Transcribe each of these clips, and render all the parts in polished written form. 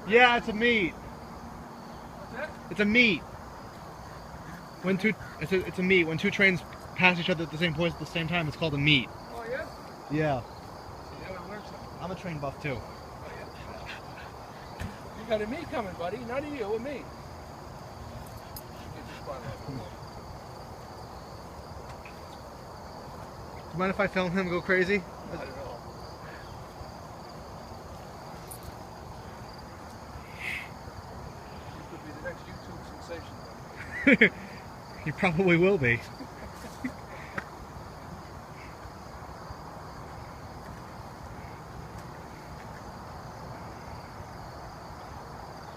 Yeah, it's a meat. What's that? It's a meat. When two, it's a meat. When two trains pass each other at the same place at the same time, it's called a meet. Oh, yeah? Yeah. See, now I learned something. I'm a train buff too. Oh, yeah? You got a me coming, buddy. Not a you, a me. Get your spot up. Do you mind if I film him go crazy? Not at all. You could be the next YouTube sensation, buddy. He probably will be.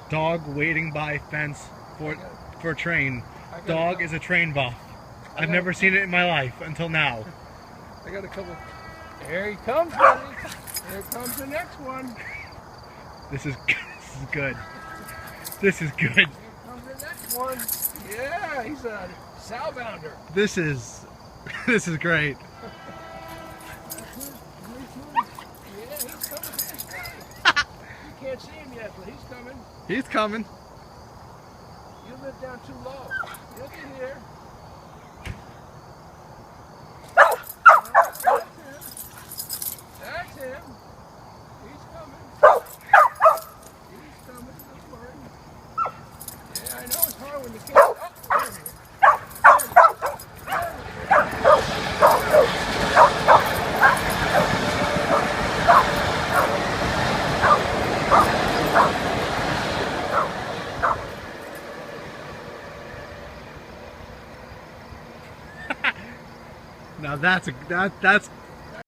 Dog waiting by fence for a train. Dog is a train buff. I've never seen it in my life until now. I got a couple. Here he comes, buddy. Here comes the next one. This is good. This is good. Here comes the next one. Yeah, he's a southbounder. This is great. Yeah, he's coming this way. You can't see him yet, but he's coming. He's coming. You live down too low. He'll be here. That's him. He's coming. He's coming. Don't worry. Yeah, I know it's hard when you can't. Oh, there he is. Now that's